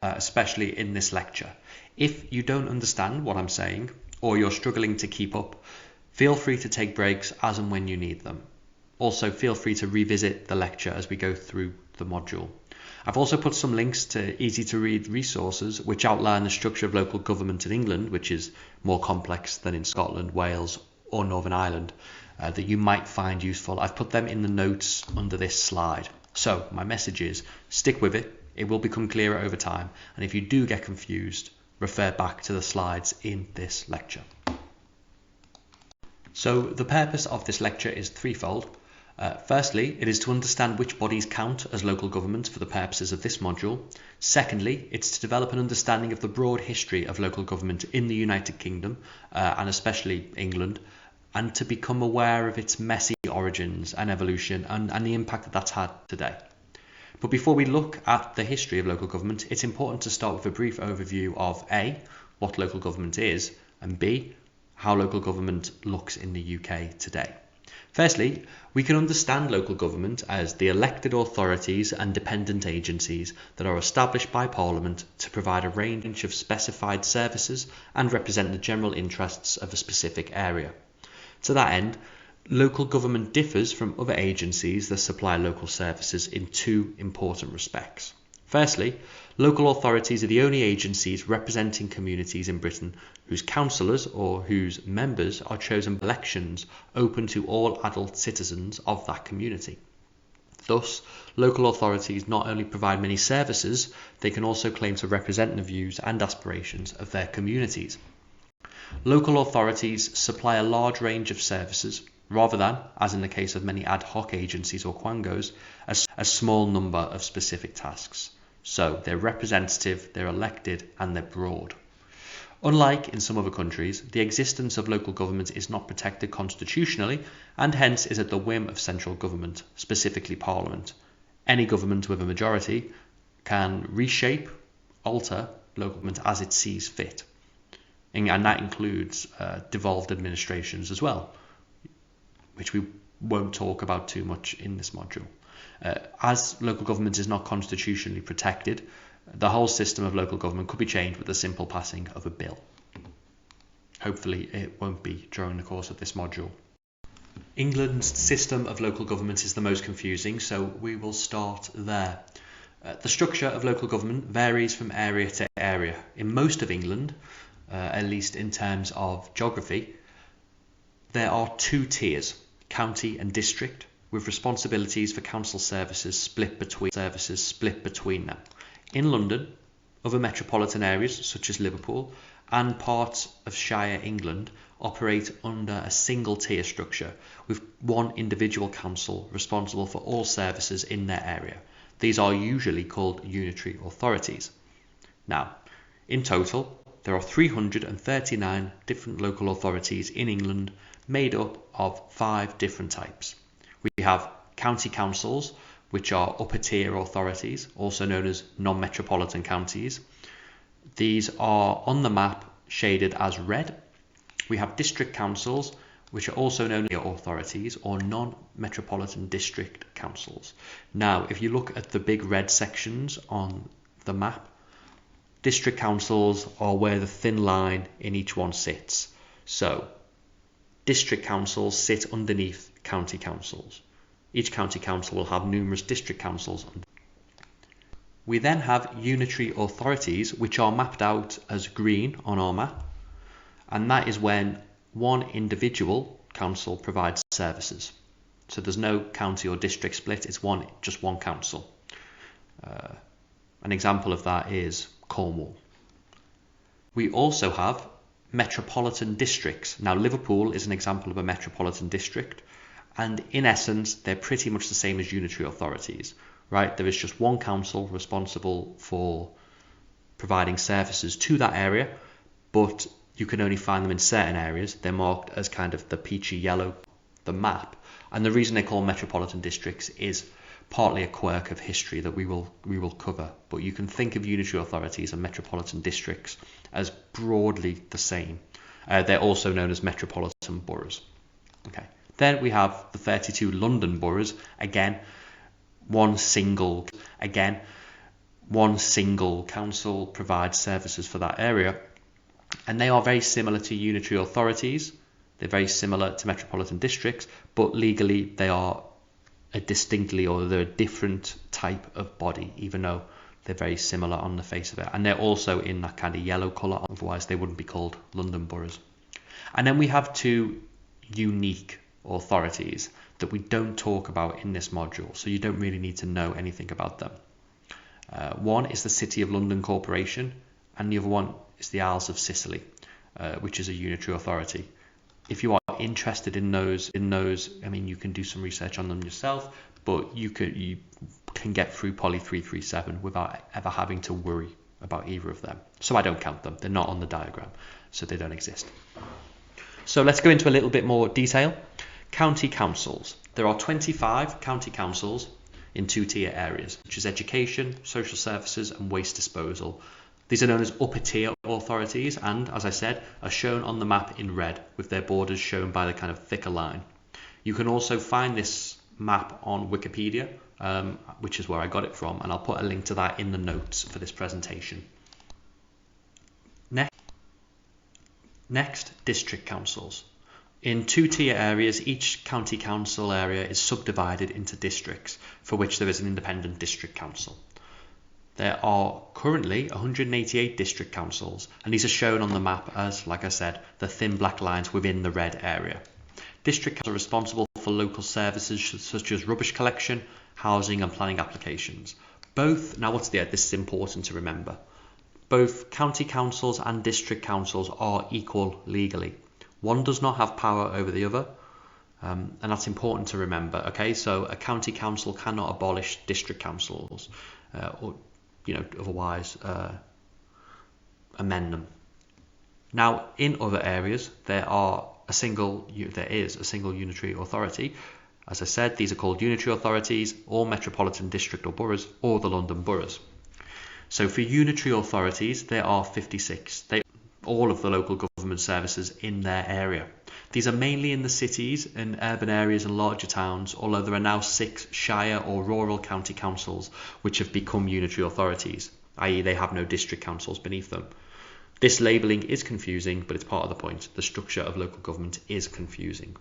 especially in this lecture. If you don't understand what I'm saying, or you're struggling to keep up, feel free to take breaks as and when you need them. Also, feel free to revisit the lecture as we go through the module. I've also put some links to easy-to-read resources which outline the structure of local government in England, which is more complex than in Scotland, Wales or Northern Ireland, that you might find useful. I've put them in the notes under this slide. So my message is, stick with it. It will become clearer over time. And if you do get confused, refer back to the slides in this lecture. So the purpose of this lecture is threefold. Firstly, it is to understand which bodies count as local government for the purposes of this module. Secondly, it's to develop an understanding of the broad history of local government in the United Kingdom, and especially England, and to become aware of its messy origins and evolution and the impact that that's had today. But before we look at the history of local government, it's important to start with a brief overview of A, what local government is, and B, how local government looks in the UK today. Firstly, we can understand local government as the elected authorities and dependent agencies that are established by Parliament to provide a range of specified services and represent the general interests of a specific area. To that end, local government differs from other agencies that supply local services in two important respects. Firstly, local authorities are the only agencies representing communities in Britain whose councillors or whose members are chosen by elections open to all adult citizens of that community. Thus, local authorities not only provide many services, they can also claim to represent the views and aspirations of their communities. Local authorities supply a large range of services, rather than, as in the case of many ad hoc agencies or quangos, a small number of specific tasks. So they're representative, they're elected, and they're broad. Unlike in some other countries, the existence of local government is not protected constitutionally and hence is at the whim of central government, specifically Parliament. Any government with a majority can reshape, alter local government as it sees fit. And that includes devolved administrations as well, which we won't talk about too much in this module. As local government is not constitutionally protected, the whole system of local government could be changed with the simple passing of a bill. Hopefully it won't be during the course of this module. England's system of local government is the most confusing, so we will start there. The structure of local government varies from area to area. In most of England, at least in terms of geography, there are two tiers, county and district, with responsibilities for council services split between them. In London, other metropolitan areas such as Liverpool and parts of Shire England operate under a single tier structure with one individual council responsible for all services in their area. These are usually called unitary authorities. Now, in total, there are 339 different local authorities in England made up of 5 different types. We have county councils, which are upper tier authorities, also known as non-metropolitan counties. These are on the map shaded as red. We have district councils, which are also known as authorities or non-metropolitan district councils. Now, if you look at the big red sections on the map, district councils are where the thin line in each one sits. So, district councils sit underneath county councils. Each county council will have numerous district councils. We then have unitary authorities, which are mapped out as green on our map, and that is when one individual council provides services. So there's no county or district split, it's just one council. An example of that is Cornwall. We also have metropolitan districts. Now, Liverpool is an example of a metropolitan district, and in essence, they're pretty much the same as unitary authorities, right? There is just one council responsible for providing services to that area, but you can only find them in certain areas. They're marked as kind of the peachy yellow, the map. And the reason they're called metropolitan districts is partly a quirk of history that we will cover. But you can think of unitary authorities and metropolitan districts as broadly the same. They're also known as metropolitan boroughs. Okay. Then we have the 32 London boroughs. Again, one single. Again, one single council provides services for that area, and they are very similar to unitary authorities. They're very similar to metropolitan districts, but legally they are they're a different type of body, even though they're very similar on the face of it. And they're also in that kind of yellow colour, otherwise they wouldn't be called London boroughs. And then we have two unique authorities that we don't talk about in this module, so you don't really need to know anything about them. One is the City of London Corporation, and the other one is the Isles of Sicily, which is a unitary authority. If you are interested in those, I mean, you can do some research on them yourself, but you can get through POLI337 without ever having to worry about either of them. So I don't count them. They're not on the diagram, so they don't exist. So let's go into a little bit more detail. County councils. There are 25 county councils in two-tier areas, which is education, social services, and waste disposal. These are known as upper tier authorities and, as I said, are shown on the map in red with their borders shown by the kind of thicker line. You can also find this map on Wikipedia, which is where I got it from, and I'll put a link to that in the notes for this presentation. Next, district councils. In two-tier areas, each county council area is subdivided into districts for which there is an independent district council. There are currently 188 district councils, and these are shown on the map as, like I said, the thin black lines within the red area. District councils are responsible for local services such as rubbish collection, housing and planning applications. This is important to remember. Both county councils and district councils are equal legally. One does not have power over the other, and that's important to remember. Okay, so a county council cannot abolish district councils, or otherwise amend them. Now, in other areas, there is a single unitary authority. As I said, these are called unitary authorities, or metropolitan district or boroughs, or the London boroughs. So for unitary authorities, there are 56. All of the local government services in their area. These are mainly in the cities and urban areas and larger towns, although there are now 6 shire or rural county councils which have become unitary authorities, i.e. they have no district councils beneath them. This labelling is confusing, but it's part of the point. The structure of local government is confusing.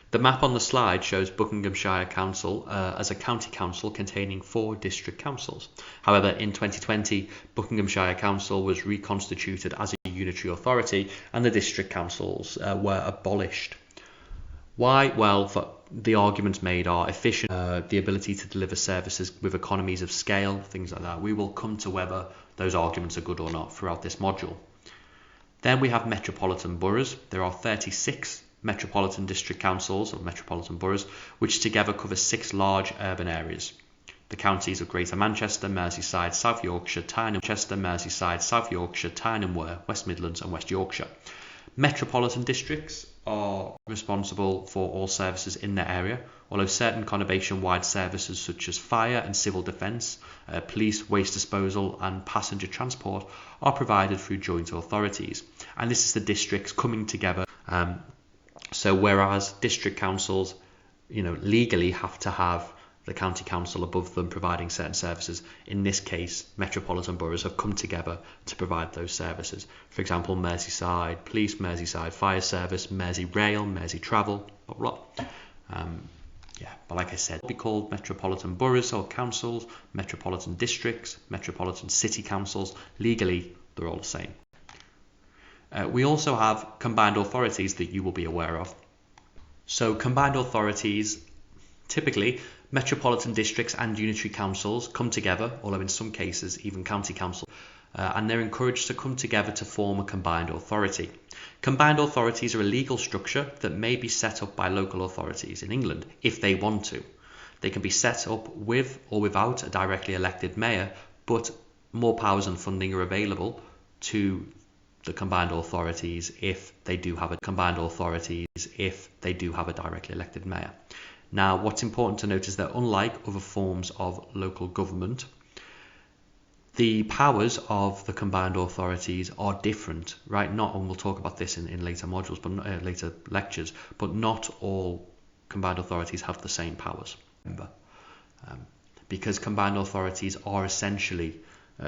The map on the slide shows Buckinghamshire Council as a county council containing 4 district councils. However, in 2020, Buckinghamshire Council was reconstituted as a unitary authority and the district councils were abolished. Why? Well, the arguments made are efficient, the ability to deliver services with economies of scale, things like that. We will come to whether those arguments are good or not throughout this module. Then we have metropolitan boroughs. There are 36 metropolitan district councils or metropolitan boroughs, which together cover 6 large urban areas. The counties of Greater Manchester, Merseyside, South Yorkshire, Tyne and Wear, West Midlands and West Yorkshire. Metropolitan districts are responsible for all services in their area, although certain conurbation-wide services such as fire and civil defence, police, waste disposal and passenger transport are provided through joint authorities. And this is the districts coming together. So whereas district councils, legally have to have the county council above them providing certain services, in this case, metropolitan boroughs have come together to provide those services. For example, Merseyside Police, Merseyside Fire Service, Merseyrail, Mersey Travel, blah, blah. But like I said, they'll be called metropolitan boroughs or councils, metropolitan districts, metropolitan city councils. Legally, they're all the same. We also have combined authorities that you will be aware of. So combined authorities, typically metropolitan districts and unitary councils come together, although in some cases even county councils, and they're encouraged to come together to form a combined authority. Combined authorities are a legal structure that may be set up by local authorities in England if they want to. They can be set up with or without a directly elected mayor, but more powers and funding are available to the combined authorities if they do have a directly elected mayor. Now, what's important to note is that unlike other forms of local government, the powers of the combined authorities are different, right? And we'll talk about this in later modules, but later lectures. But not all combined authorities have the same powers. Remember, because combined authorities are essentially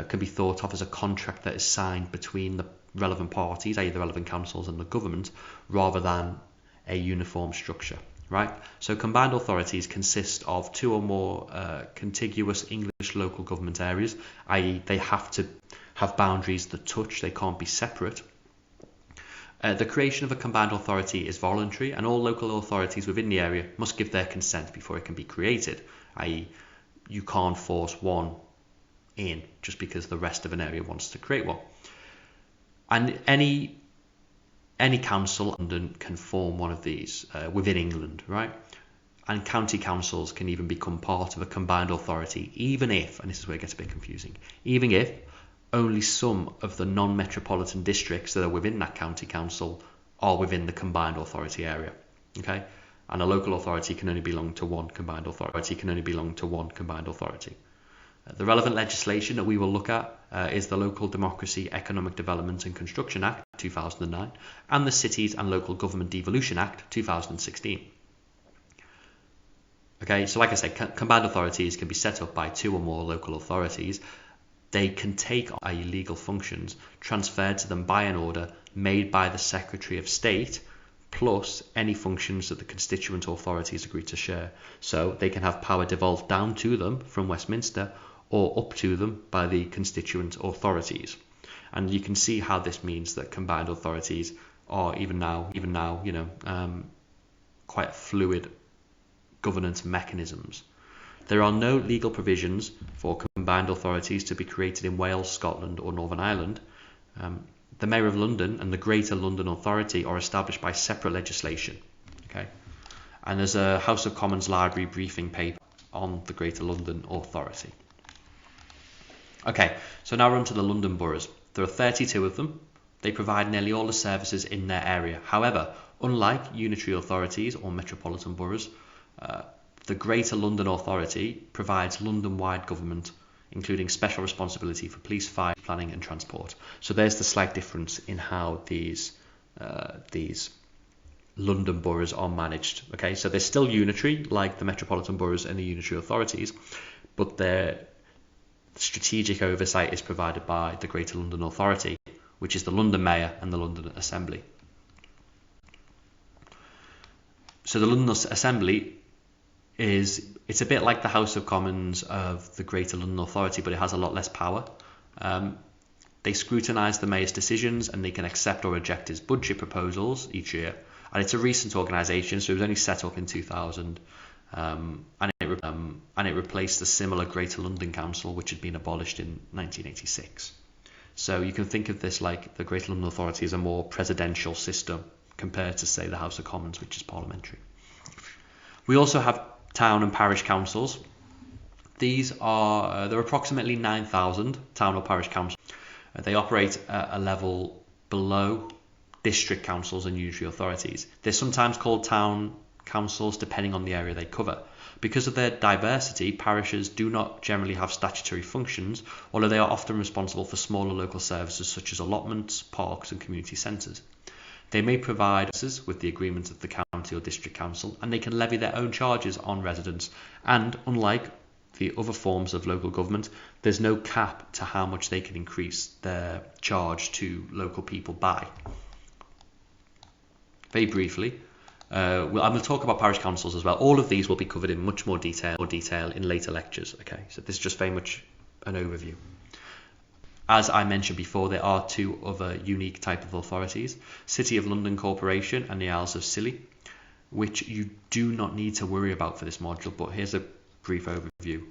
can be thought of as a contract that is signed between the relevant parties, i.e. the relevant councils and the government, rather than a uniform structure, right? So combined authorities consist of two or more contiguous English local government areas, i.e. they have to have boundaries that touch, they can't be separate. The creation of a combined authority is voluntary, and all local authorities within the area must give their consent before it can be created, i.e. you can't force one in just because the rest of an area wants to create one. And any council in London can form one of these within England, right? And county councils can even become part of a combined authority, even if, and this is where it gets a bit confusing, even if only some of the non-metropolitan districts that are within that county council are within the combined authority area, okay? And a local authority can only belong to one combined authority, The relevant legislation that we will look at is the Local Democracy, Economic Development and Construction Act 2009 and the Cities and Local Government Devolution Act 2016. Okay, so like I said, combined authorities can be set up by two or more local authorities. They can take on legal functions transferred to them by an order made by the Secretary of State, plus any functions that the constituent authorities agree to share. So they can have power devolved down to them from Westminster or up to them by the constituent authorities. And you can see how this means that combined authorities are even now, quite fluid governance mechanisms. There are no legal provisions for combined authorities to be created in Wales, Scotland or Northern Ireland. The Mayor of London and the Greater London Authority are established by separate legislation. Okay, and there's a House of Commons library briefing paper on the Greater London Authority. Okay, so now we're on to the London boroughs. There are 32 of them. They provide nearly all the services in their area. However, unlike unitary authorities or metropolitan boroughs, the Greater London Authority provides London-wide government, including special responsibility for police, fire, planning and transport. So there's the slight difference in how these London boroughs are managed. Okay, so they're still unitary, like the metropolitan boroughs and the unitary authorities, but their strategic oversight is provided by the Greater London Authority, which is the London Mayor and the London Assembly. So the London Assembly it's a bit like the House of Commons of the Greater London Authority, but it has a lot less power. They scrutinise the Mayor's decisions and they can accept or reject his budget proposals each year. And it's a recent organisation, so it was only set up in 2000, and it replaced the similar Greater London Council, which had been abolished in 1986. So you can think of this like the Greater London Authority as a more presidential system compared to, say, the House of Commons, which is parliamentary. We also have town and parish councils. There are approximately 9,000 town or parish councils. They operate at a level below district councils and unitary authorities. They're sometimes called town councils depending on the area they cover. Because of their diversity, parishes do not generally have statutory functions, although they are often responsible for smaller local services such as allotments, parks and community centres. They may provide services with the agreement of the county or district council, and they can levy their own charges on residents. And unlike the other forms of local government, there's no cap to how much they can increase their charge to local people by. Very briefly, I'm going to talk about parish councils as well. All of these will be covered in much more detail in later lectures. Okay, so this is just very much an overview. As I mentioned before, there are two other unique type of authorities, City of London Corporation and the Isles of Scilly, which you do not need to worry about for this module, but here's a brief overview.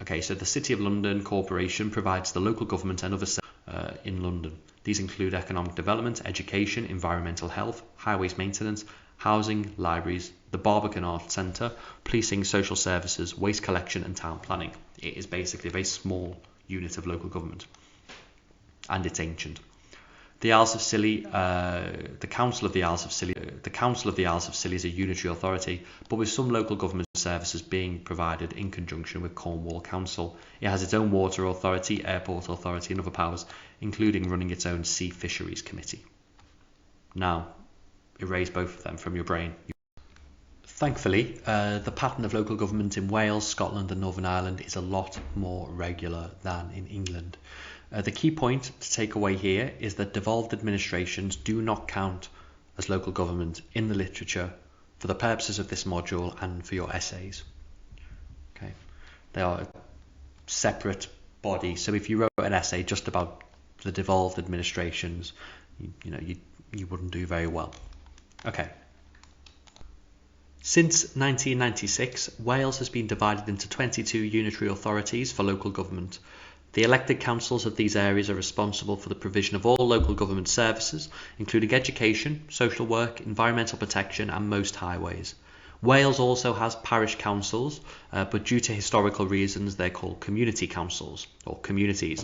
Okay, so the City of London Corporation provides the local government and other services in London. These include economic development, education, environmental health, highways maintenance, housing, libraries, the Barbican Arts Centre, policing, social services, waste collection and town planning. It is basically a very small unit of local government. And it's ancient. The Isles of Scilly, the Council of the Isles of Scilly is a unitary authority, but with some local government services being provided in conjunction with Cornwall Council. It has its own water authority, airport authority and other powers, including running its own sea fisheries committee. Now, erase both of them from your brain. Thankfully, the pattern of local government in Wales, Scotland and Northern Ireland is a lot more regular than in England. The key point to take away here is that devolved administrations do not count as local government in the literature for the purposes of this module and for your essays. Okay, they are a separate body, so if you wrote an essay just about the devolved administrations, you wouldn't do very well. Okay. Since 1996, Wales has been divided into 22 unitary authorities for local government. The elected councils of these areas are responsible for the provision of all local government services, including education, social work, environmental protection and most highways. Wales also has parish councils, but due to historical reasons they're called community councils or communities.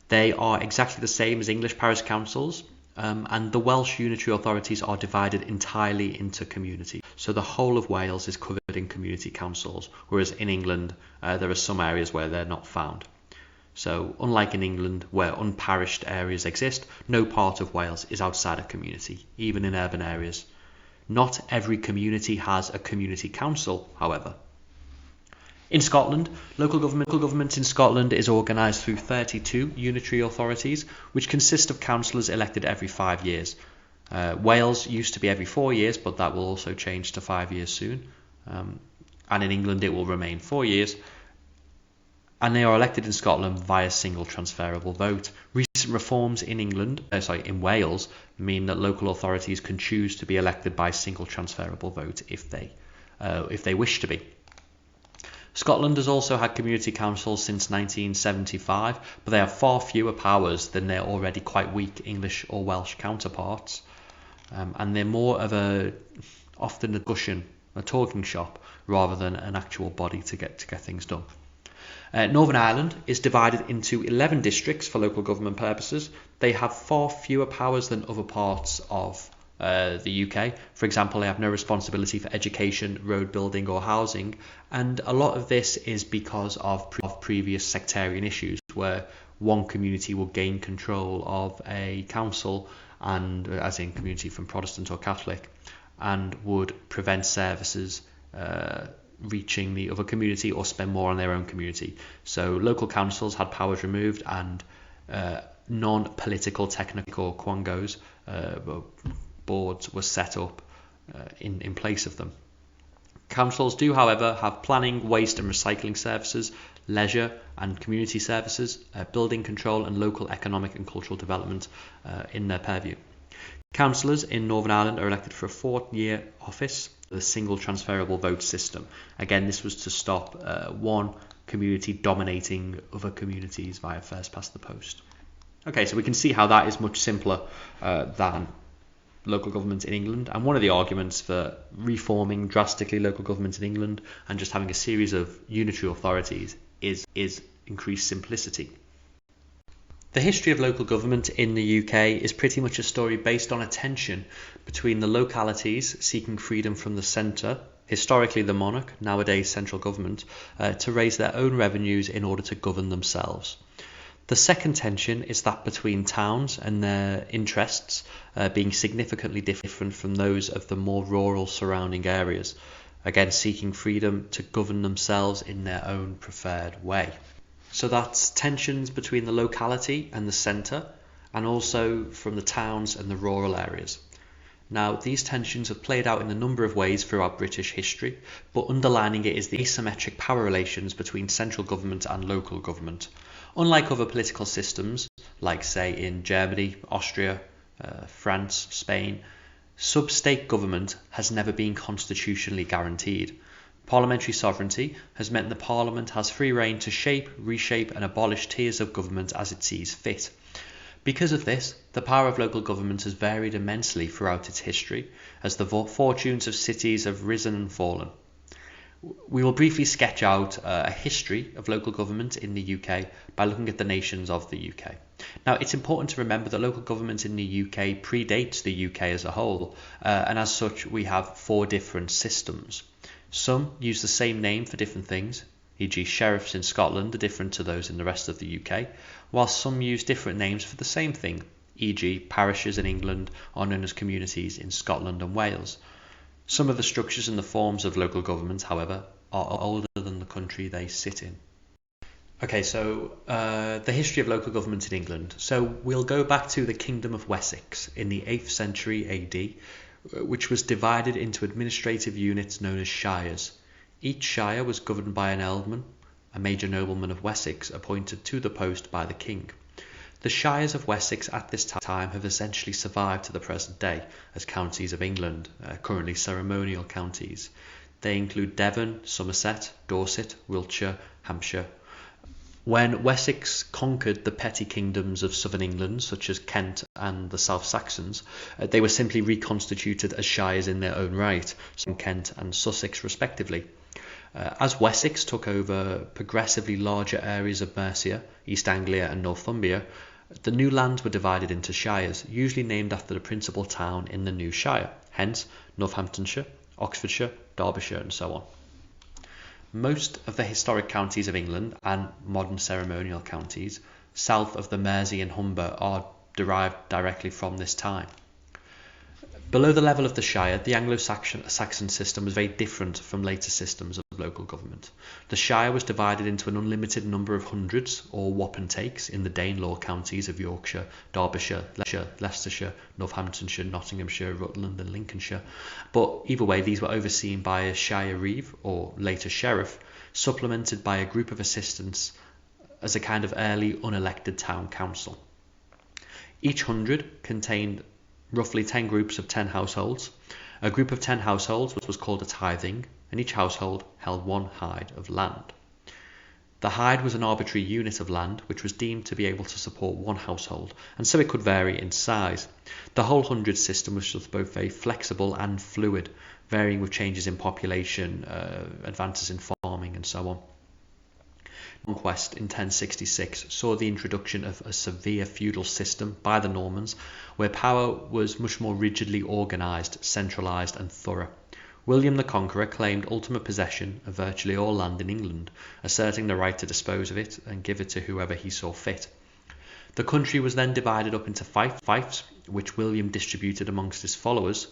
They are exactly the same as English parish councils, and the Welsh unitary authorities are divided entirely into communities. So the whole of Wales is covered in community councils, whereas in England there are some areas where they're not found. So unlike in England where unparished areas exist, no part of Wales is outside a community, even in urban areas. Not every community has a community council, however. In Scotland, local government in Scotland is organised through 32 unitary authorities, which consist of councillors elected every 5 years. Wales used to be every 4 years, but that will also change to 5 years soon. And in England it will remain 4 years. And they are elected in Scotland via single transferable vote. Recent reforms in in Wales mean that local authorities can choose to be elected by single transferable vote if they wish to be. Scotland has also had community councils since 1975, but they have far fewer powers than their already quite weak English or Welsh counterparts, and they're more of often a discussion, a talking shop, rather than an actual body to get things done. Northern Ireland is divided into 11 districts for local government purposes. They have far fewer powers than other parts of the UK. For example, they have no responsibility for education, road building or housing, and a lot of this is because of previous sectarian issues where one community will gain control of a council, and as in community from Protestant or Catholic, and would prevent services reaching the other community or spend more on their own community. So local councils had powers removed, and non-political technical quangos, boards were set up in place of them. Councils do, however, have planning, waste and recycling services, leisure and community services, building control and local economic and cultural development in their purview. Councillors in Northern Ireland are elected for a 4-year office with a single transferable vote system. Again, this was to stop one community dominating other communities via first past the post. Okay, so we can see how that is much simpler than local government in England, and one of the arguments for reforming drastically local government in England and just having a series of unitary authorities is increased simplicity. The history of local government in the UK is pretty much a story based on a tension between the localities seeking freedom from the centre, historically the monarch, nowadays central government, to raise their own revenues in order to govern themselves. The second tension is that between towns and their interests being significantly different from those of the more rural surrounding areas, again seeking freedom to govern themselves in their own preferred way. So that's tensions between the locality and the centre, and also from the towns and the rural areas. Now, these tensions have played out in a number of ways throughout British history, but underlining it is the asymmetric power relations between central government and local government. Unlike other political systems, like say in Germany, Austria, France, Spain, sub-state government has never been constitutionally guaranteed. Parliamentary sovereignty has meant the Parliament has free rein to shape, reshape and abolish tiers of government as it sees fit. Because of this, the power of local government has varied immensely throughout its history, as the fortunes of cities have risen and fallen. We will briefly sketch out a history of local government in the UK by looking at the nations of the UK. Now, it's important to remember that local government in the UK predates the UK as a whole, and as such we have 4 different systems. Some use the same name for different things, e.g. sheriffs in Scotland are different to those in the rest of the UK, while some use different names for the same thing, e.g. parishes in England are known as communities in Scotland and Wales. Some of the structures and the forms of local government, however, are older than the country they sit in. Okay, so the history of local government in England. So we'll go back to the Kingdom of Wessex in the 8th century AD, which was divided into administrative units known as shires. Each shire was governed by an ealdorman, a major nobleman of Wessex appointed to the post by the king. The shires of Wessex at this time have essentially survived to the present day as counties of England, currently ceremonial counties. They include Devon, Somerset, Dorset, Wiltshire, Hampshire. When Wessex conquered the petty kingdoms of southern England, such as Kent and the South Saxons, they were simply reconstituted as shires in their own right, so Kent and Sussex respectively. As Wessex took over progressively larger areas of Mercia, East Anglia and Northumbria, the new lands were divided into shires, usually named after the principal town in the new shire, hence Northamptonshire, Oxfordshire, Derbyshire and so on. Most of the historic counties of England and modern ceremonial counties south of the Mersey and Humber are derived directly from this time. Below the level of the Shire, the Anglo-Saxon system was very different from later systems of local government. The Shire was divided into an unlimited number of hundreds or wapentakes in the Danelaw counties of Yorkshire, Derbyshire, Leicestershire, Northamptonshire, Nottinghamshire, Rutland and Lincolnshire. But either way, these were overseen by a Shire Reeve, or later Sheriff, supplemented by a group of assistants as a kind of early unelected town council. Each hundred contained roughly 10 groups of 10 households. A group of 10 households was called a tithing, and each household held one hide of land. The hide was an arbitrary unit of land which was deemed to be able to support one household, and so it could vary in size. The whole hundred system was just both very flexible and fluid, varying with changes in population, advances in farming and so on. Conquest in 1066 saw the introduction of a severe feudal system by the Normans, where power was much more rigidly organised, centralised and thorough. William the Conqueror claimed ultimate possession of virtually all land in England, asserting the right to dispose of it and give it to whoever he saw fit. The country was then divided up into fiefs, which William distributed amongst his followers,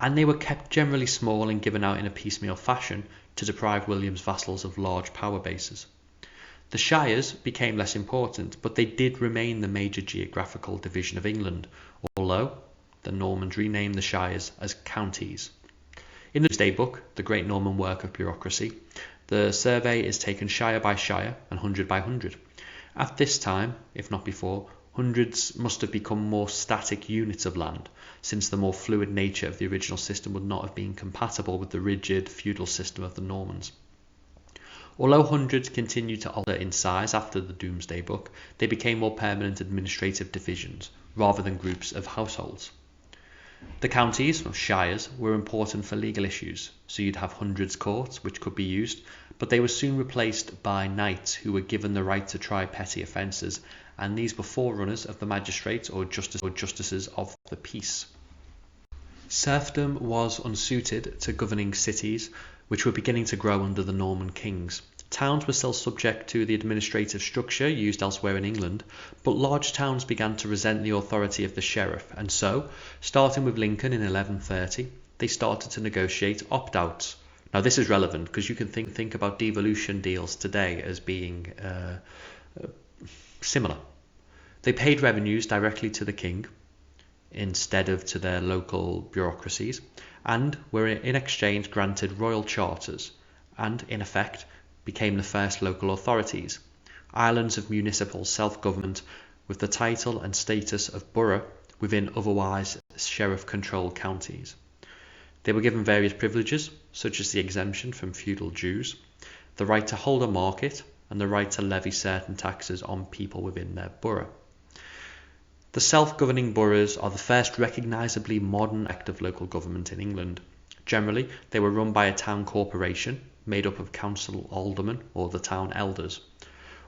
and they were kept generally small and given out in a piecemeal fashion to deprive William's vassals of large power bases. The shires became less important, but they did remain the major geographical division of England, although the Normans renamed the shires as counties. In the Domesday Book, the great Norman work of bureaucracy, the survey is taken shire by shire and hundred by hundred. At this time, if not before, hundreds must have become more static units of land, since the more fluid nature of the original system would not have been compatible with the rigid feudal system of the Normans. Although hundreds continued to alter in size after the Domesday Book, they became more permanent administrative divisions, rather than groups of households. The counties, or shires, were important for legal issues, so you'd have hundreds courts which could be used, but they were soon replaced by knights who were given the right to try petty offences, and these were forerunners of the magistrates or justices of the peace. Serfdom was unsuited to governing cities, which were beginning to grow under the Norman kings. Towns were still subject to the administrative structure used elsewhere in England, but large towns began to resent the authority of the sheriff, and so, starting with Lincoln in 1130, they started to negotiate opt-outs. Now this is relevant because you can think about devolution deals today as being similar. They paid revenues directly to the king instead of to their local bureaucracies, and were in exchange granted royal charters, and in effect became the first local authorities, islands of municipal self-government with the title and status of borough within otherwise sheriff-controlled counties. They were given various privileges, such as the exemption from feudal dues, the right to hold a market, and the right to levy certain taxes on people within their borough. The self-governing boroughs are the first recognisably modern act of local government in England. Generally, they were run by a town corporation made up of council aldermen or the town elders.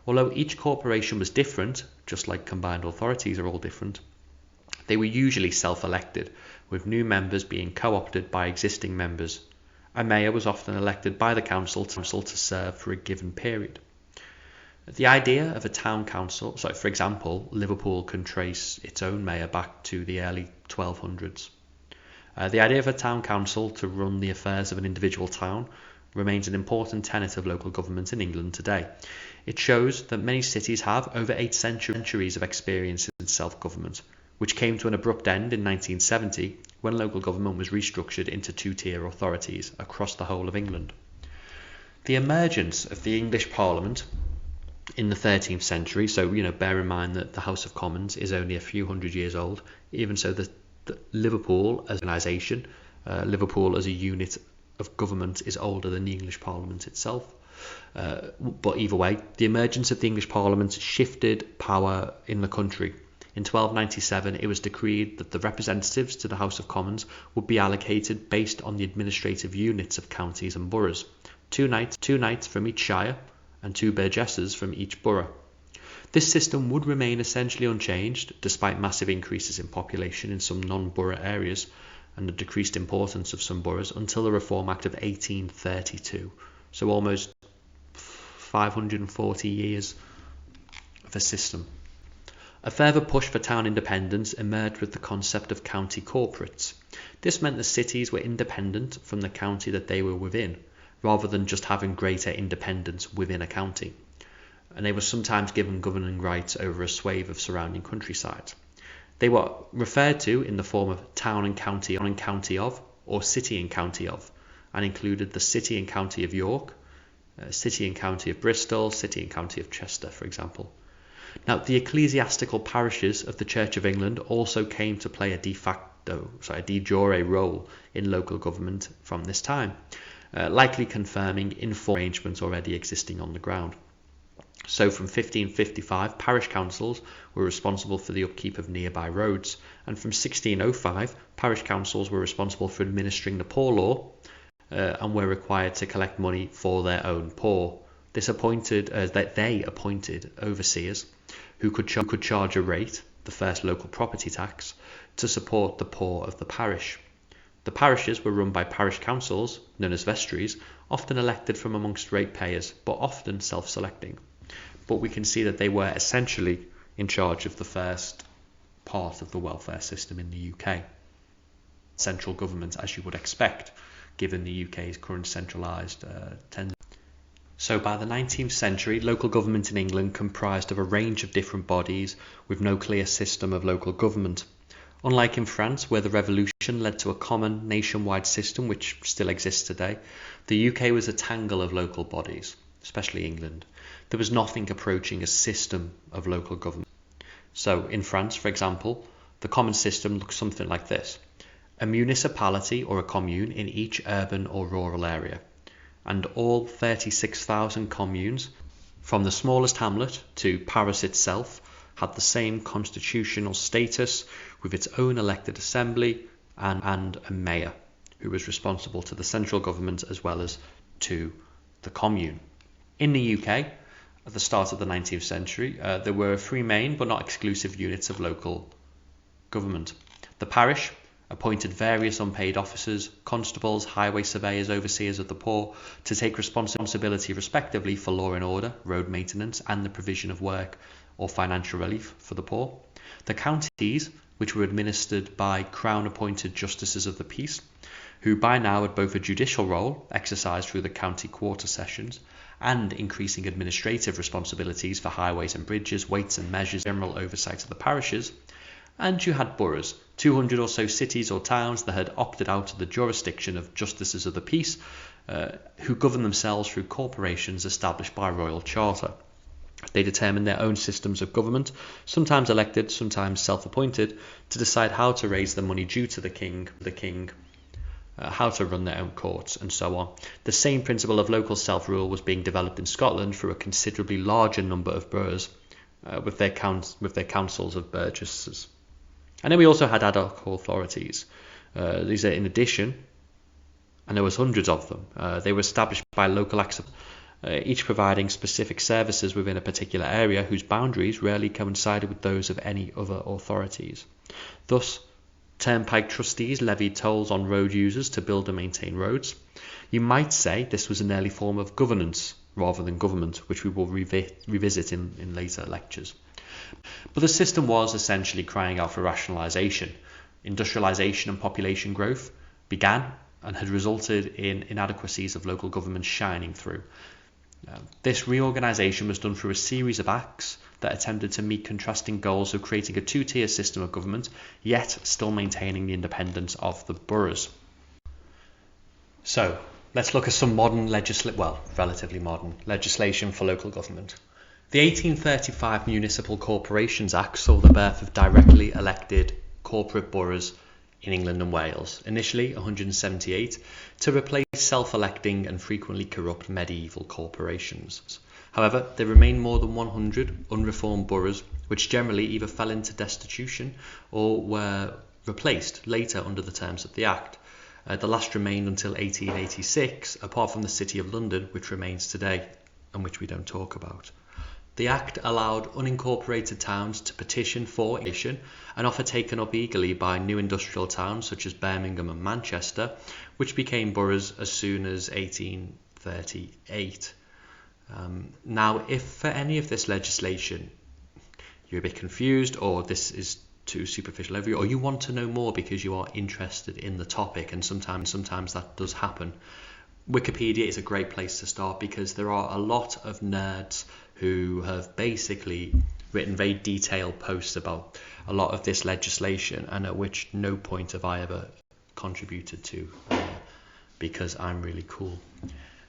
Although each corporation was different, just like combined authorities are all different, they were usually self-elected, with new members being co-opted by existing members. A mayor was often elected by the council to serve for a given period. The idea of a town council, so for example, Liverpool can trace its own mayor back to the early 1200s. The idea of a town council to run the affairs of an individual town remains an important tenet of local government in England today. It shows that many cities have over 8 centuries of experience in self-government, which came to an abrupt end in 1970 when local government was restructured into 2-tier authorities across the whole of England. The emergence of the English Parliament in the 13th century, so bear in mind that the House of Commons is only a few hundred years old, even so the Liverpool as an organisation, Liverpool as a unit of government is older than the English Parliament itself. But either way, the emergence of the English Parliament shifted power in the country. In 1297, it was decreed that the representatives to the House of Commons would be allocated based on the administrative units of counties and boroughs, two knights from each shire and 2 burgesses from each borough. This system would remain essentially unchanged despite massive increases in population in some non-borough areas and the decreased importance of some boroughs until the Reform Act of 1832, so almost 540 years of a system. A further push for town independence emerged with the concept of county corporates. This meant the cities were independent from the county that they were within, rather than just having greater independence within a county, and they were sometimes given governing rights over a swathe of surrounding countryside. They were referred to in the form of town and county of, or city and county of, and included the city and county of York, city and county of Bristol, city and county of Chester, for example. Now, the ecclesiastical parishes of the Church of England also came to play a de jure role in local government from this time, likely confirming informal arrangements already existing on the ground. So from 1555, parish councils were responsible for the upkeep of nearby roads, and from 1605, parish councils were responsible for administering the poor law and were required to collect money for their own poor. They appointed overseers who could charge a rate, the first local property tax, to support the poor of the parish. The parishes were run by parish councils, known as vestries, often elected from amongst ratepayers, but often self-selecting. But we can see that they were essentially in charge of the first part of the welfare system in the UK. Central government, as you would expect, given the UK's current centralised tendency. So by the 19th century, local government in England comprised of a range of different bodies with no clear system of local government. Unlike in France, where the revolution led to a common nationwide system which still exists today, the UK was a tangle of local bodies, especially England. There was nothing approaching a system of local government. So in France, for example, the common system looks something like this: a municipality or a commune in each urban or rural area, and all 36,000 communes, from the smallest hamlet to Paris itself, had the same constitutional status with its own elected assembly and a mayor, who was responsible to the central government as well as to the commune. In the UK, at the start of the 19th century, there were 3 main but not exclusive units of local government. The parish appointed various unpaid officers, constables, highway surveyors, overseers of the poor, to take responsibility respectively for law and order, road maintenance, and the provision of work or financial relief for the poor. The counties, which were administered by Crown-appointed justices of the peace, who by now had both a judicial role, exercised through the county quarter sessions, and increasing administrative responsibilities for highways and bridges, weights and measures, general oversight of the parishes. And you had boroughs, 200 or so cities or towns that had opted out of the jurisdiction of justices of the peace, who governed themselves through corporations established by royal charter. They determined their own systems of government, sometimes elected, sometimes self-appointed, to decide how to raise the money due to the king, how to run their own courts, and so on. The same principle of local self-rule was being developed in Scotland through a considerably larger number of boroughs, with their councils of burgesses. And then we also had ad hoc authorities. These are in addition, and there was hundreds of them. They were established by local acts, each providing specific services within a particular area whose boundaries rarely coincided with those of any other authorities. Thus, turnpike trustees levied tolls on road users to build and maintain roads. You might say this was an early form of governance rather than government, which we will revisit in later lectures. But the system was essentially crying out for rationalisation. Industrialisation and population growth began and had resulted in inadequacies of local government shining through. This reorganisation was done through a series of acts that attempted to meet contrasting goals of creating a two-tier system of government, yet still maintaining the independence of the boroughs. So, let's look at some relatively modern legislation for local government. The 1835 Municipal Corporations Act saw the birth of directly elected corporate boroughs in England and Wales, initially 178, to replace self-electing and frequently corrupt medieval corporations. However, there remain more than 100 unreformed boroughs, which generally either fell into destitution or were replaced later under the terms of the Act. The last remained until 1886, apart from the City of London, which remains today, and which we don't talk about. The Act allowed unincorporated towns to petition for admission, an offer taken up eagerly by new industrial towns such as Birmingham and Manchester, which became boroughs as soon as 1838. Now, if for any of this legislation you're a bit confused, or this is too superficial overview, or you want to know more because you are interested in the topic, and sometimes that does happen, Wikipedia is a great place to start, because there are a lot of nerds who have basically written very detailed posts about a lot of this legislation, and at which no point have I ever contributed to, because I'm really cool.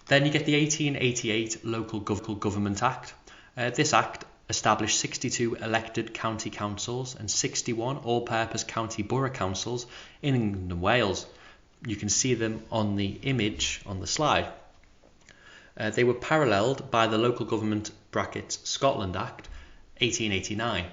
Then you get the 1888 Local Government Act. This act established 62 elected county councils and 61 all-purpose county borough councils in England and Wales. You can see them on the image on the slide. They were paralleled by the Local Government (Scotland) Act 1889.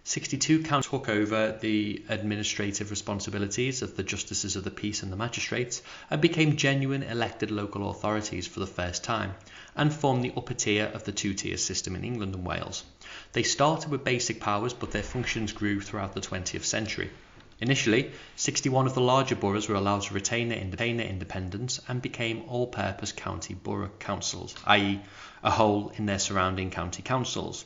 62 counties took over the administrative responsibilities of the justices of the peace and the magistrates, and became genuine elected local authorities for the first time, and formed the upper tier of the two-tier system in England and Wales. They started with basic powers, but their functions grew throughout the 20th century. Initially, 61 of the larger boroughs were allowed to retain their independence and became all-purpose county borough councils, i.e. a whole in their surrounding county councils.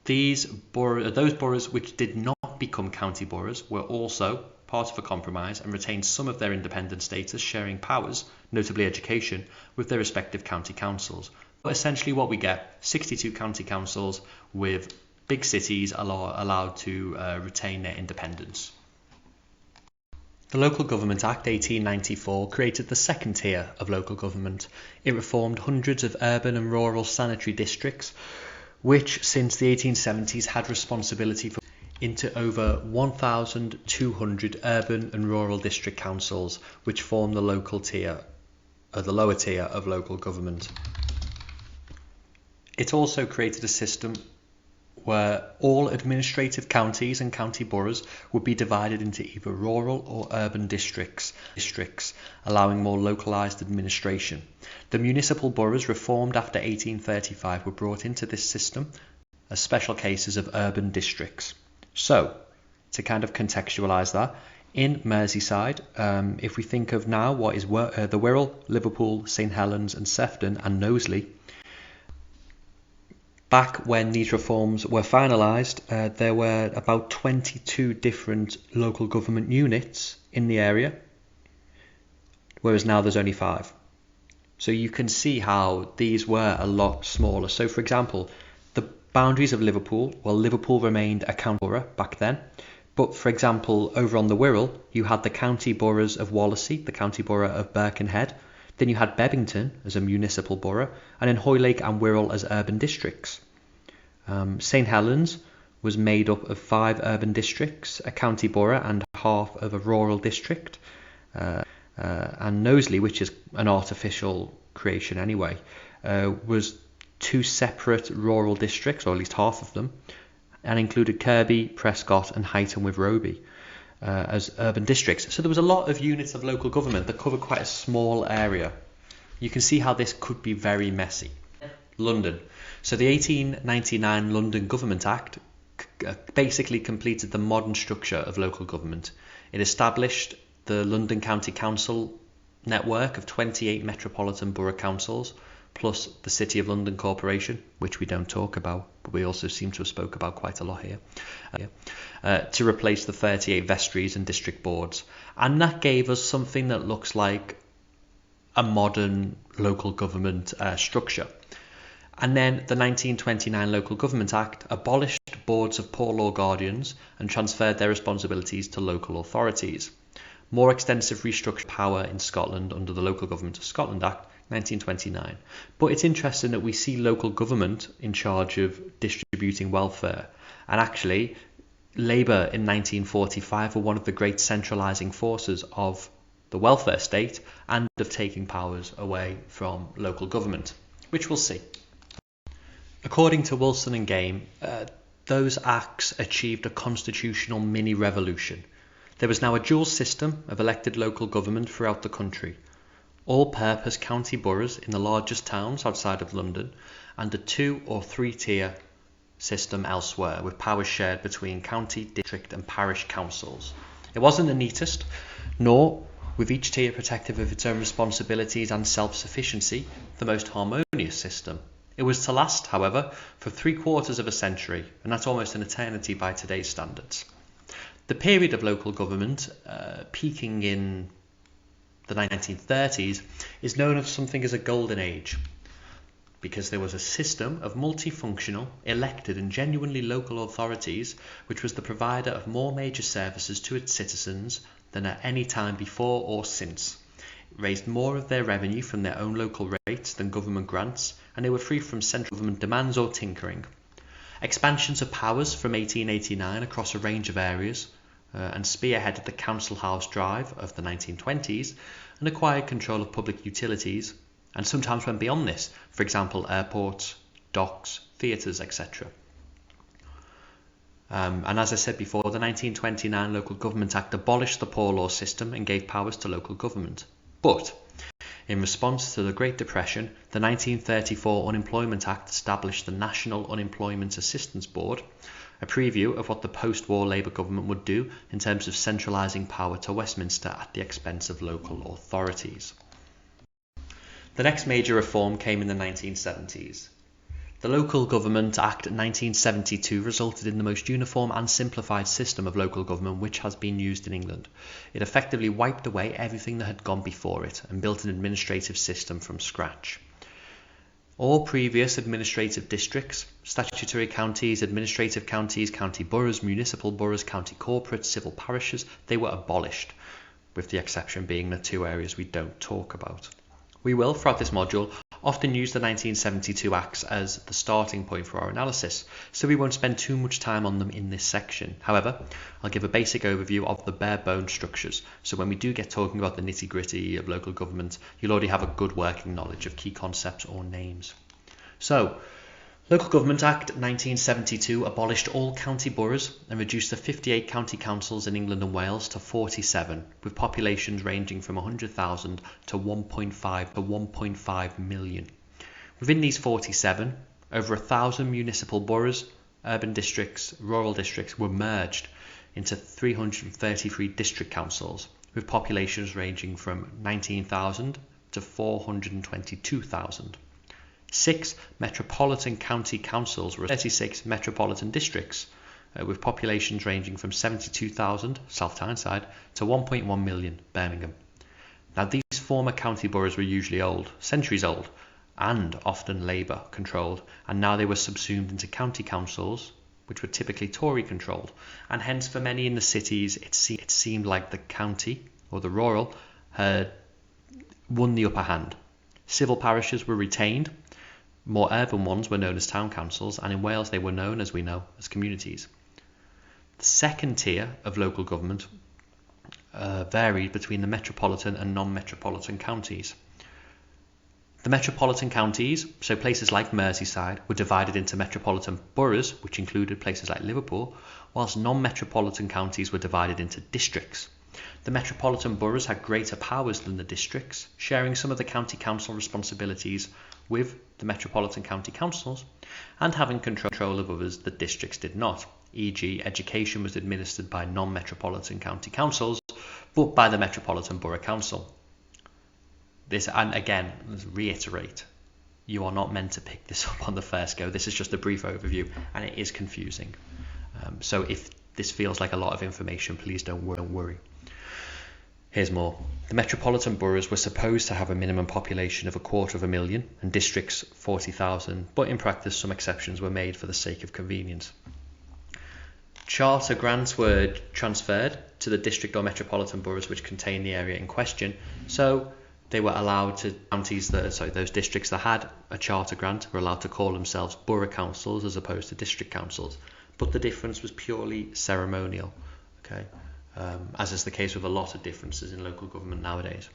Those boroughs which did not become county boroughs were also part of a compromise and retained some of their independent status, sharing powers, notably education, with their respective county councils. But essentially what we get, 62 county councils with big cities allowed to retain their independence. The Local Government Act 1894 created the second tier of local government. It reformed hundreds of urban and rural sanitary districts, which since the 1870s had responsibility for into over 1,200 urban and rural district councils, which form the lower tier of local government. It also created a system where all administrative counties and county boroughs would be divided into either rural or urban districts, allowing more localised administration. The municipal boroughs reformed after 1835 were brought into this system as special cases of urban districts. So, to kind of contextualise that, in Merseyside, if we think of now what is the Wirral, Liverpool, St Helens and Sefton and Knowsley, back when these reforms were finalised, there were about 22 different local government units in the area, whereas now there's only 5. So you can see how these were a lot smaller. So for example, the boundaries of Liverpool, well, Liverpool remained a county borough back then, but for example, over on the Wirral, you had the county boroughs of Wallasey, the county borough of Birkenhead, then you had Bebington as a municipal borough, and then Hoylake and Wirral as urban districts. St Helens was made up of 5 urban districts, a county borough and half of a rural district. And Knowsley, which is an artificial creation anyway, was 2 separate rural districts, or at least half of them, and included Kirby, Prescott and Huyton with Roby as urban districts. So there was a lot of units of local government that covered quite a small area. You can see how this could be very messy. London. So the 1899 London Government Act basically completed the modern structure of local government. It established the London County Council network of 28 metropolitan borough councils, plus the City of London Corporation, which we don't talk about, but we also seem to have spoke about quite a lot here, to replace the 38 vestries and district boards. And that gave us something that looks like a modern local government structure. And then the 1929 Local Government Act abolished boards of poor law guardians and transferred their responsibilities to local authorities. More extensive restructured power in Scotland under the Local Government of Scotland Act 1929. But it's interesting that we see local government in charge of distributing welfare. And actually, Labour in 1945 were one of the great centralising forces of the welfare state and of taking powers away from local government, which we'll see. According to Wilson and Game, those acts achieved a constitutional mini-revolution. There was now a dual system of elected local government throughout the country, all-purpose county boroughs in the largest towns outside of London, and a 2- or 3-tier system elsewhere, with powers shared between county, district and parish councils. It wasn't the neatest, nor, with each tier protective of its own responsibilities and self-sufficiency, the most harmonious system. It was to last, however, for 3/4 of a century, and that's almost an eternity by today's standards. The period of local government, peaking in the 1930s, is known as something as a golden age, because there was a system of multifunctional, elected and genuinely local authorities which was the provider of more major services to its citizens than at any time before or since. It raised more of their revenue from their own local rates than government grants, and they were free from central government demands or tinkering. Expansions of powers from 1889 across a range of areas and spearheaded the Council House drive of the 1920s and acquired control of public utilities, and sometimes went beyond this, for example airports, docks, theatres, etc. And as I said before, the 1929 Local Government Act abolished the poor law system and gave powers to local government. But in response to the Great Depression, the 1934 Unemployment Act established the National Unemployment Assistance Board, a preview of what the post-war Labour government would do in terms of centralising power to Westminster at the expense of local authorities. The next major reform came in the 1970s. The Local Government Act 1972 resulted in the most uniform and simplified system of local government which has been used in England. It effectively wiped away everything that had gone before it and built an administrative system from scratch. All previous administrative districts, statutory counties, administrative counties, county boroughs, municipal boroughs, county corporates, civil parishes, they were abolished, with the exception being the 2 areas we don't talk about. We will, throughout this module, often use the 1972 Acts as the starting point for our analysis, so we won't spend too much time on them in this section. However, I'll give a basic overview of the bare bone structures, so when we do get talking about the nitty-gritty of local government, you'll already have a good working knowledge of key concepts or names. So, Local Government Act 1972 abolished all county boroughs and reduced the 58 county councils in England and Wales to 47, with populations ranging from 100,000 to 1.5 million. Within these 47, over 1,000 municipal boroughs, urban districts, rural districts were merged into 333 district councils, with populations ranging from 19,000 to 422,000. 6 metropolitan county councils were 36 metropolitan districts, with populations ranging from 72,000 South Tyneside to 1.1 million Birmingham. Now these former county boroughs were usually old, centuries old, and often Labour controlled, and now they were subsumed into county councils, which were typically Tory controlled, and hence for many in the cities it seemed like the county, or the rural, had won the upper hand. Civil parishes were retained. More urban ones were known as town councils, and in Wales they were known, as we know, as communities. The second tier of local government varied between the metropolitan and non-metropolitan counties. The metropolitan counties, so places like Merseyside, were divided into metropolitan boroughs, which included places like Liverpool, whilst non-metropolitan counties were divided into districts. The metropolitan boroughs had greater powers than the districts, sharing some of the county council responsibilities with the metropolitan county councils, and having control of others that districts did not, e.g. education was administered by non-metropolitan county councils, but by the Metropolitan Borough Council. This, and again, let's reiterate, you are not meant to pick this up on the first go. This is just a brief overview, and it is confusing. So if this feels like a lot of information, please don't worry. Here's more. The metropolitan boroughs were supposed to have a minimum population of 250,000 and districts 40,000, but in practice some exceptions were made for the sake of convenience. Charter grants were transferred to the district or metropolitan boroughs which contained the area in question, so they were allowed to those districts that had a charter grant were allowed to call themselves borough councils as opposed to district councils, but the difference was purely ceremonial. Okay. As is the case with a lot of differences in local government nowadays.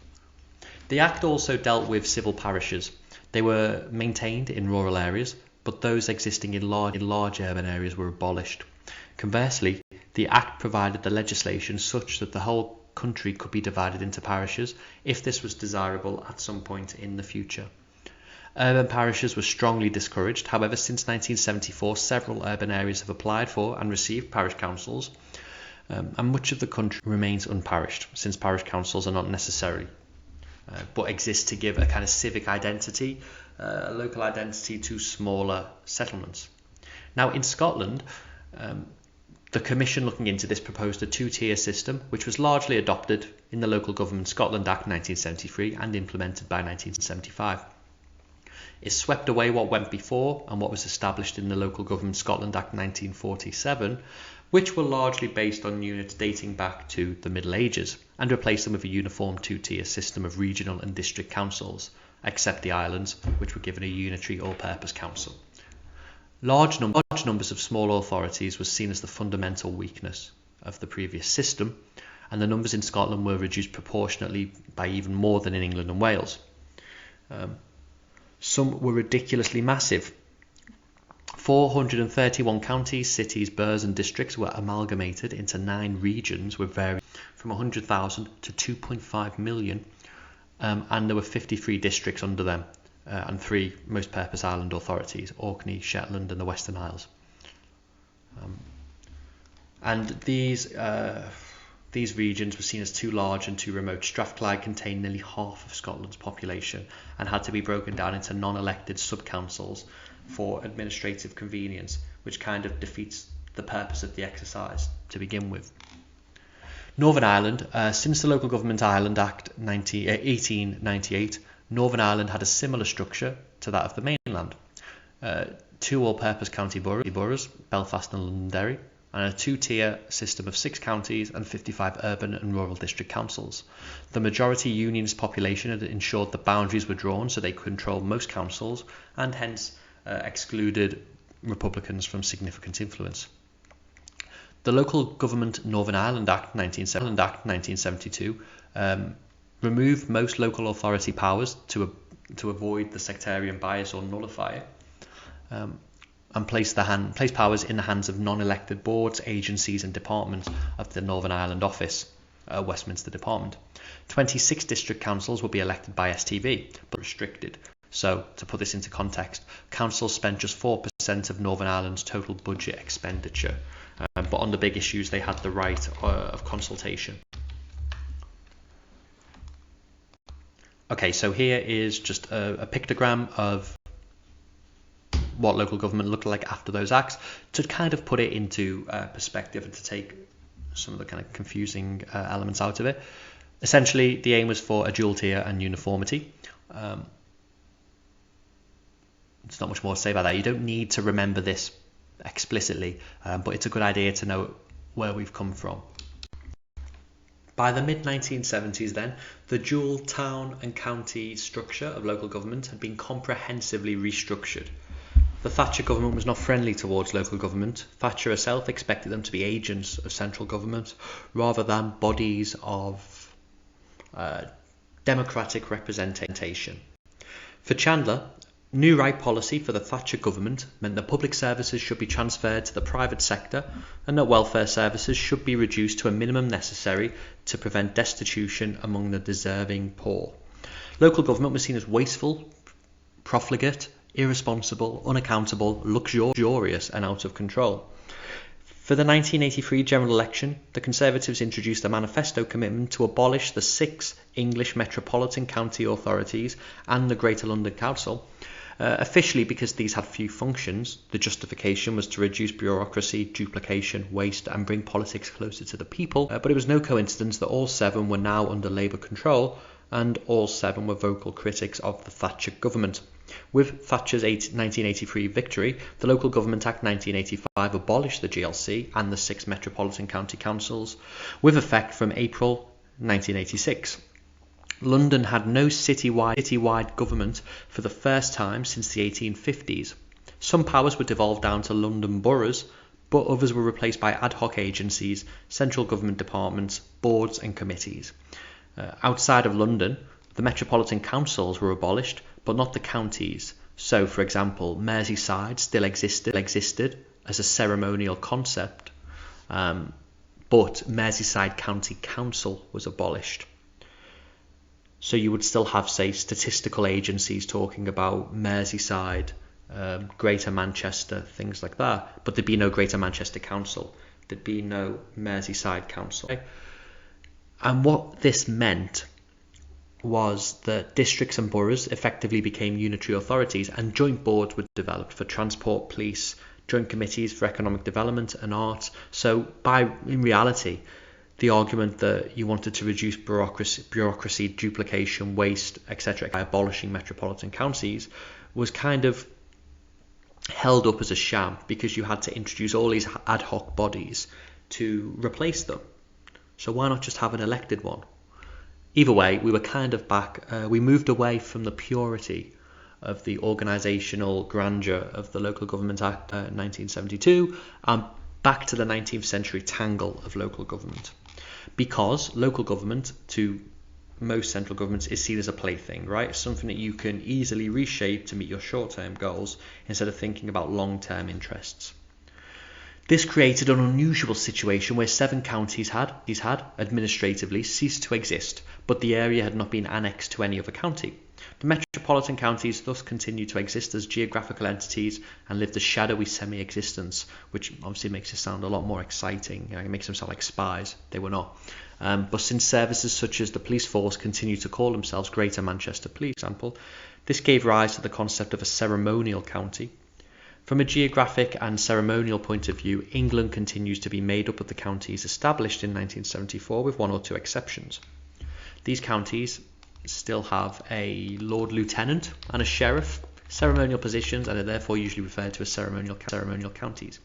The Act also dealt with civil parishes. They were maintained in rural areas, but those existing in large urban areas were abolished. Conversely, the Act provided the legislation such that the whole country could be divided into parishes if this was desirable at some point in the future. Urban parishes were strongly discouraged. However, since 1974, several urban areas have applied for and received parish councils. And much of the country remains unparished, since parish councils are not necessary, but exist to give a kind of civic identity, local identity to smaller settlements. Now in Scotland, the Commission looking into this proposed a two-tier system, which was largely adopted in the Local Government Scotland Act 1973 and implemented by 1975. It swept away what went before and what was established in the Local Government Scotland Act 1947, which were largely based on units dating back to the Middle Ages, and replaced them with a uniform two-tier system of regional and district councils, except the islands, which were given a unitary all-purpose council. Large numbers of small authorities was seen as the fundamental weakness of the previous system, and the numbers in Scotland were reduced proportionately by even more than in England and Wales. Some were ridiculously massive. 431 counties, cities, boroughs and districts were amalgamated into 9 regions with varying from 100,000 to 2.5 million, and there were 53 districts under them, and 3 most purpose island authorities, Orkney, Shetland and the Western Isles. And these regions were seen as too large and too remote. Strathclyde contained nearly half of Scotland's population and had to be broken down into non-elected sub-councils for administrative convenience, which kind of defeats the purpose of the exercise to begin with. Northern Ireland, since the Local Government Ireland Act 1898, Northern Ireland had a similar structure to that of the mainland. 2 all-purpose county boroughs, Belfast and Londonderry, and a 2-tier system of 6 counties and 55 urban and rural district councils. The majority unionist population had ensured the boundaries were drawn so they controlled most councils, and hence excluded Republicans from significant influence. The Local Government Northern Ireland Act 1972 removed most local authority powers to avoid the sectarian bias or nullify it, and placed powers in the hands of non-elected boards, agencies and departments of the Northern Ireland Office, Westminster Department. 26 district councils will be elected by STV, but restricted. So, to put this into context, councils spent just 4% of Northern Ireland's total budget expenditure, but on the big issues they had the right of consultation. Okay, so here is just a pictogram of what local government looked like after those acts, to kind of put it into perspective and to take some of the kind of confusing elements out of it. Essentially, the aim was for a dual tier and uniformity. There's not much more to say about that. You don't need to remember this explicitly, but it's a good idea to know where we've come from. By the mid-1970s then, the dual town and county structure of local government had been comprehensively restructured. The Thatcher government was not friendly towards local government. Thatcher herself expected them to be agents of central government rather than bodies of democratic representation. For Chandler, new right policy for the Thatcher government meant that public services should be transferred to the private sector and that welfare services should be reduced to a minimum necessary to prevent destitution among the deserving poor. Local government was seen as wasteful, profligate, irresponsible, unaccountable, luxurious and out of control. For the 1983 general election, the Conservatives introduced a manifesto commitment to abolish the 6 English metropolitan county authorities and the Greater London Council, Officially, because these had few functions, the justification was to reduce bureaucracy, duplication, waste, and bring politics closer to the people. But it was no coincidence that all 7 were now under Labour control, and all 7 were vocal critics of the Thatcher government. With Thatcher's 1983 victory, the Local Government Act 1985 abolished the GLC and the 6 Metropolitan County Councils, with effect from April 1986. London had no citywide government for the first time since the 1850s. Some powers were devolved down to London boroughs, but others were replaced by ad hoc agencies, central government departments, boards and committees. Outside of London, the Metropolitan Councils were abolished, but not the counties. So, for example, Merseyside still existed as a ceremonial concept, but Merseyside County Council was abolished. So you would still have, say, statistical agencies talking about Merseyside, Greater Manchester, things like that, but there'd be no Greater Manchester Council. There'd be no Merseyside Council. And what this meant was that districts and boroughs effectively became unitary authorities, and joint boards were developed for transport, police, joint committees for economic development and arts. So in reality, the argument that you wanted to reduce bureaucracy, duplication, waste, etc. by abolishing metropolitan counties was kind of held up as a sham, because you had to introduce all these ad hoc bodies to replace them. So why not just have an elected one? Either way, we were kind of back. We moved away from the purity of the organisational grandeur of the Local Government Act 1972 and back to the 19th century tangle of local government. Because local government, to most central governments, is seen as a plaything, right? Something that you can easily reshape to meet your short-term goals instead of thinking about long-term interests. This created an unusual situation where 7 counties had administratively ceased to exist, but the area had not been annexed to any other county. The metropolitan counties thus continued to exist as geographical entities and lived a shadowy semi-existence, which obviously makes it sound a lot more exciting. It makes them sound like spies. They were not. But since services such as the police force continued to call themselves Greater Manchester Police, for example, this gave rise to the concept of a ceremonial county. From a geographic and ceremonial point of view, England continues to be made up of the counties established in 1974, with 1 or 2 exceptions. These counties still have a Lord Lieutenant and a Sheriff, ceremonial positions, and are therefore usually referred to as ceremonial counties.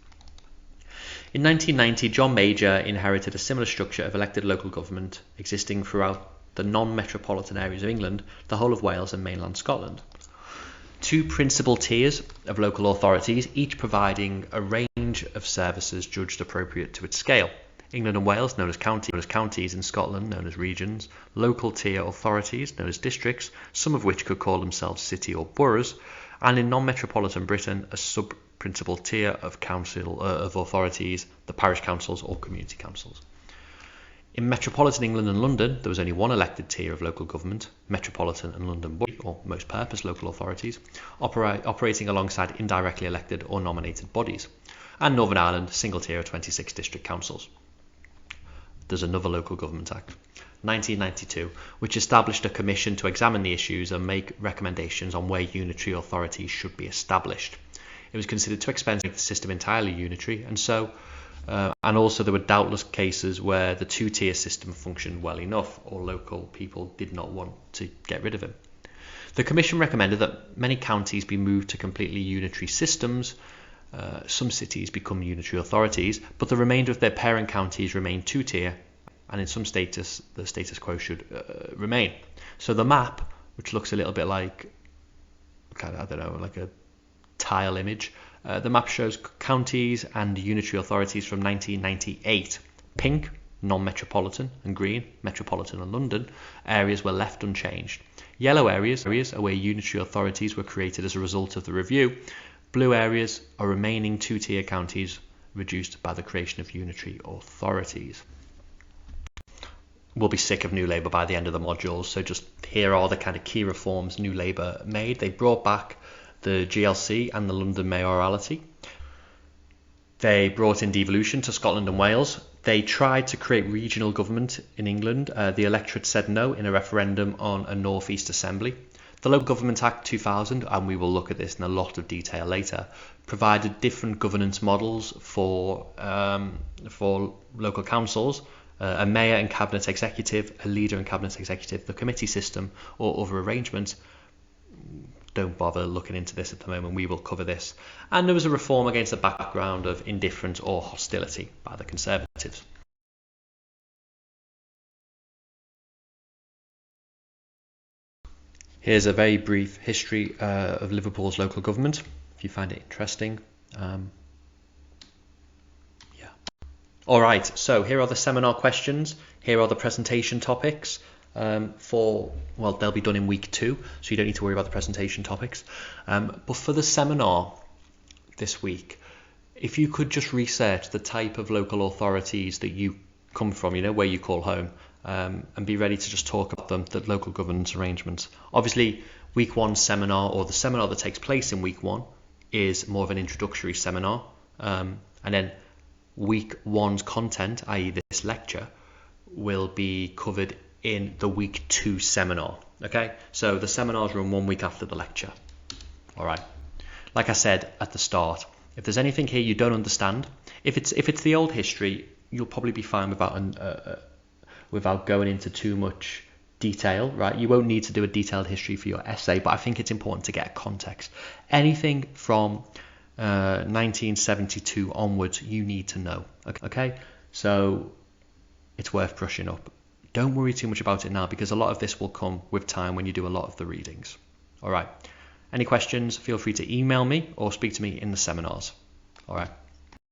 In 1990, John Major inherited a similar structure of elected local government existing throughout the non-metropolitan areas of England, the whole of Wales and mainland Scotland. 2 principal tiers of local authorities, each providing a range of services judged appropriate to its scale. England and Wales, known as counties, in Scotland, known as regions, local tier authorities, known as districts, some of which could call themselves city or boroughs, and in non-metropolitan Britain, a sub-principal tier of authorities, the parish councils or community councils. In metropolitan England and London, there was only 1 elected tier of local government, Metropolitan and London Borough, or most-purpose local authorities, operating alongside indirectly elected or nominated bodies, and Northern Ireland, single tier of 26 district councils. There's another Local Government Act, 1992, which established a commission to examine the issues and make recommendations on where unitary authorities should be established. It was considered too expensive to make the system entirely unitary, and also there were doubtless cases where the 2-tier system functioned well enough, or local people did not want to get rid of it. The Commission recommended that many counties be moved to completely unitary systems. Some cities become unitary authorities, but the remainder of their parent counties remain 2-tier, and in some status, the status quo should remain. So the map, which looks a little bit like, like a tile image, the map shows counties and unitary authorities from 1998. Pink, non-metropolitan, and green, metropolitan and London, areas were left unchanged. Yellow areas are where unitary authorities were created as a result of the review. Blue areas are remaining 2-tier counties reduced by the creation of unitary authorities. We'll be sick of New Labour by the end of the modules, so just here are the kind of key reforms New Labour made. They brought back the GLC and the London mayoralty. They brought in devolution to Scotland and Wales. They tried to create regional government in England. The electorate said no in a referendum on a North East Assembly. The Local Government Act 2000, and we will look at this in a lot of detail later, provided different governance models for local councils, a mayor and cabinet executive, a leader and cabinet executive, the committee system, or other arrangements. Don't bother looking into this at the moment, we will cover this. And there was a reform against the background of indifference or hostility by the Conservatives. Here's a very brief history of Liverpool's local government, if you find it interesting. All right, so here are the seminar questions. Here are the presentation topics. They'll be done in week 2, so you don't need to worry about the presentation topics. But for the seminar this week, if you could just research the type of local authorities that you come from, where you call home, and be ready to just talk about them, the local governance arrangements. Obviously, week 1 seminar, or the seminar that takes place in week 1, is more of an introductory seminar. And then week 1's content, i.e. this lecture, will be covered in the week 2 seminar. Okay, so the seminars run 1 week after the lecture. All right. Like I said at the start, if there's anything here you don't understand, if it's the old history, you'll probably be fine without going into too much detail, right? You won't need to do a detailed history for your essay, but I think it's important to get a context. Anything from 1972 onwards, you need to know. Okay, so it's worth brushing up. Don't worry too much about it now, because a lot of this will come with time when you do a lot of the readings. All right. Any questions, feel free to email me or speak to me in the seminars. All right.